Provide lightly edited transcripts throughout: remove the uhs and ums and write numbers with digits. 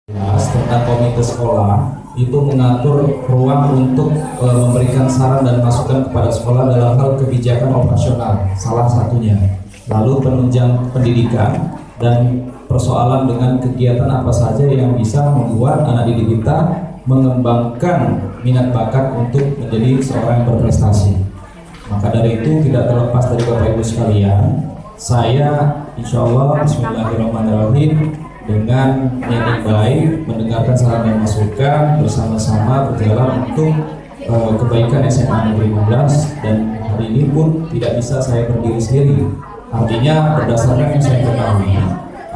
Tentang komite sekolah itu mengatur ruang untuk memberikan saran dan masukan kepada sekolah dalam hal kebijakan operasional, salah satunya. Lalu penunjang pendidikan dan persoalan dengan kegiatan apa saja yang bisa membuat anak didik kita mengembangkan minat bakat untuk menjadi seorang yang berprestasi. Maka dari itu tidak terlepas dari Bapak Ibu sekalian, saya insya Allah Bismillahirrahmanirrahim dengan niat yang baik mendengarkan saran dan masukan bersama-sama berjalan untuk kebaikan SMA Negeri 16, dan hari ini pun tidak bisa saya berdiri sendiri. Artinya berdasarkan yang saya ketahui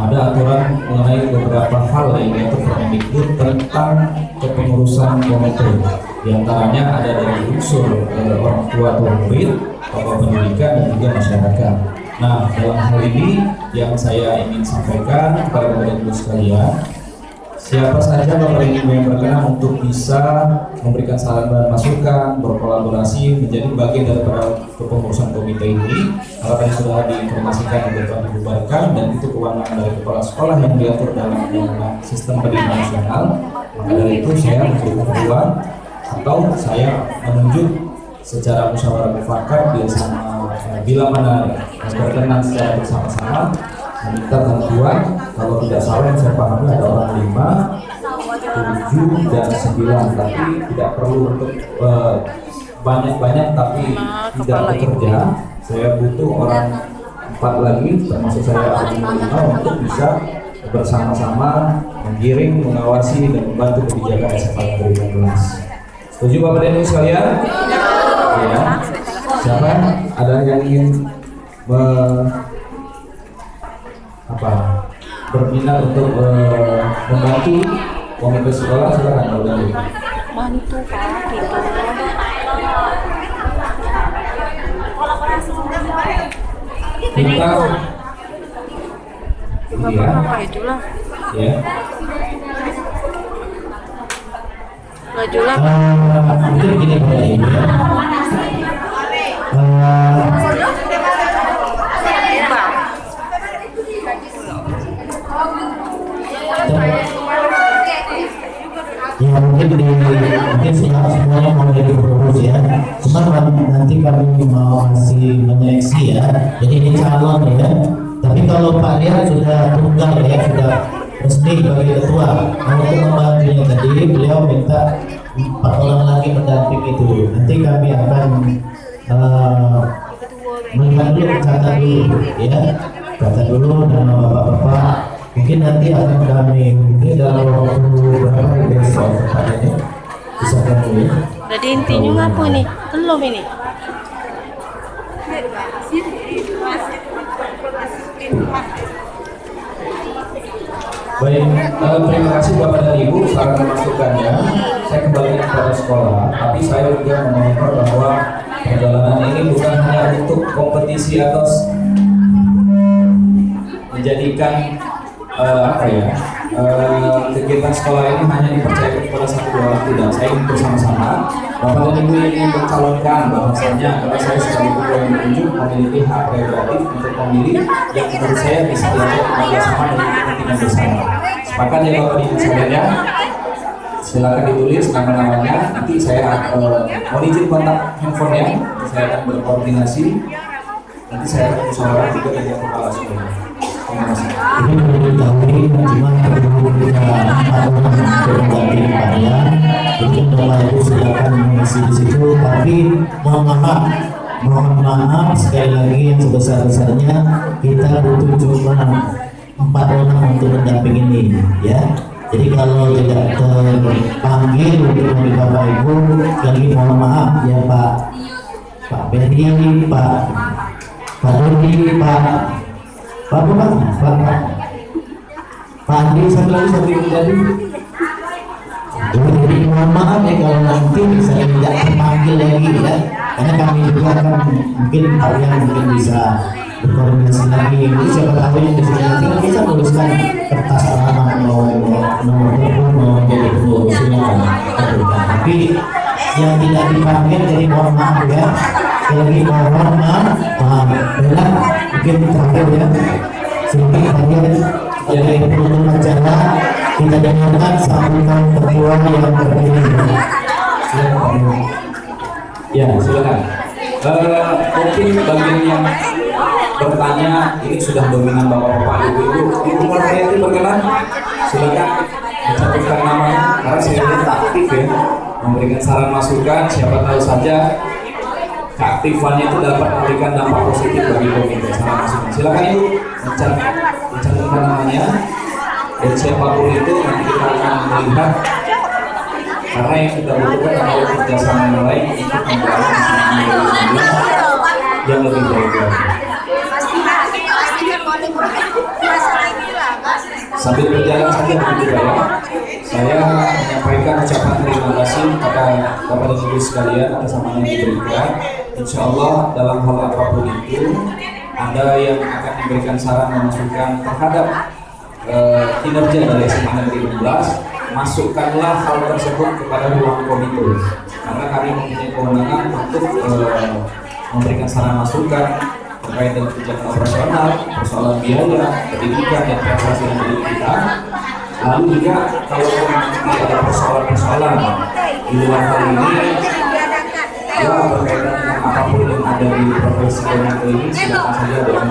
ada aturan mengenai beberapa hal yang diatur Permendikbud tentang kepengurusan komite. Di antaranya ada dari unsur orang tua atau murid, tokoh pendidikan dan juga masyarakat. Nah, dalam hal ini yang saya ingin sampaikan kepada Bapak Ibu sekalian, siapa saja Bapak Ibu yang berkenan untuk bisa memberikan saran dan masukan, berkolaborasi menjadi bagian daripada kepengurusan komite ini, karena tadi sudah diinformasikan dan telah dibubarkan, dan itu kewenangan dari kepala sekolah yang diatur dalam sistem pendidikan nasional. Maka dari itu saya memberikan peluang atau saya menunjuk secara musyawarah mufakat bersama, bila mana berkenan secara bersama-sama meminta bantuan. Kalau tidak salah yang saya pahami ada orang 5, 7 dan 9, tapi tidak perlu untuk banyak-banyak tapi tidak bekerja. Saya butuh orang 4 lagi termasuk saya untuk bisa bersama-sama menggiring, mengawasi dan membantu kebijakan SMA Negeri 16. Setuju Bapak dan Ibu sekalian? Ya. Siapa ada yang ingin berminat untuk membantu komite sekolah, silakan Bapak dan Ibu. Bantu Pak, gitu. Kita Bapak majulah. ya. Majulah. Mungkin begini Bapak Ibu ya. Ya mungkin semuanya mau jadi pengurus ya. Cuma nanti kami mau masih menyeleksi ya. Jadi ini calon ya. Tapi kalau Pak Rian sudah tunggal ya, sudah resmi sebagai ketua. Untuk membantunya tadi beliau minta 4 orang lagi mendamping itu. Nanti kami akan melihat dulu, catat dulu ya. Catat dulu nama bapak-bapak. Mungkin nanti akan kami mungkin dalam waktu berapa besok ini bisa kami. Jadi intinya ngapa nih? Belum ini. Baik, terima kasih Bapak dan Ibu saran masukannya. Saya kembali kepada sekolah, tapi saya juga memohon bahwa perjalanan ini bukan hanya untuk kompetisi atau menjadikan kegiatan sekolah ini hanya dipercayakan kepada 1-2 orang, tidak. Saya ingin bersama-sama Bapak dan Ibu ingin mencalonkan bahwasanya karena saya sebagai ketua yang ditunjuk memiliki hak prerogatif untuk memilih yang menurut saya bisa diajak bersama dan kepentingan bersama. Sepakat ya Bapak dan Ibu sekalian? Silakan ditulis nama-namanya. Nanti saya mau izin kontak handphonenya, saya akan berkoordinasi. Nanti saya akan musyawarah juga dengan kepala sekolah. Terima kasih. Ini perlu diketahui cuma perlu kita mengganti karya. Mungkin Bapak Ibu silakan mengisi di situ, tapi mohon maaf sekali lagi yang sebesar-besarnya kita butuh cuma 4 orang untuk mendampingi ini ya. Jadi kalau tidak terpanggil untuk dari Bapak Ibu, lagi mohon maaf ya Pak Beri, Pak Dodi, Pak Andi, satu lagi tadi. Jadi mohon maaf ya kalau nanti bisa tidak terpanggil lagi ya, karena kami juga kan mungkin kalian mungkin bisa berkoordinasi lagi. Jadi siapa tahu yang di sini nanti kan bisa tuliskan kertas alamat nomor telepon mau jadi pengurus silakan. Tapi yang tidak dipanggil jadi mohon maaf ya. Lagi mohon maaf, Bella mungkin terakhir ya. Silakan kalian jadi penutup acara kita dengarkan sambutan ketua yang terpilih. Ya, silakan. Mungkin bagian yang bertanya ini sudah dominan bapak-bapak, ibu-ibu. Ibu Murhayati berkenan, silakan mencantumkan namanya karena saya lihat aktif ya, memberikan saran masukan. Siapa tahu saja keaktifannya itu dapat memberikan dampak positif bagi komite. Saran masukan. Silakan ibu mencantumkan namanya. Dan siapapun itu nanti kita akan melihat, karena yang kita butuhkan adalah kerjasama yang lain untuk membangun yang lebih baik lagi. Sambil berjalan saja begitu ya, saya menyampaikan ucapan terima kasih kepada Bapak dan Ibu sekalian atas amanah yang diberikan. Insya Allah dalam hal apapun itu, Anda yang akan diberikan saran dan masukan terhadap kinerja dari SMA Negeri 16, masukkanlah hal tersebut kepada ruang komite, karena kami mempunyai kewenangan untuk memberikan saran masukan terkait dengan kebijakan operasional, persoalan biaya, pendidikan, dan prestasi yang milik kita. Lalu juga kalau nanti ada persoalan-persoalan di luar hal ini, ya berkaitan dengan apapun yang ada di profesi ini, silakan saja dengan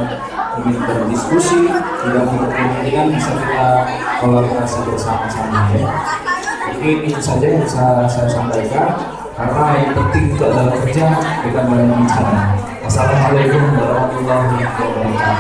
ingin berdiskusi, tidak kemungkinan bisa kita kolaborasi bersama-sama ya. Mungkin itu saja yang bisa saya sampaikan, karena yang penting itu adalah kerja, bukan berbicara. Wassalamualaikum warahmatullahi wabarakatuh.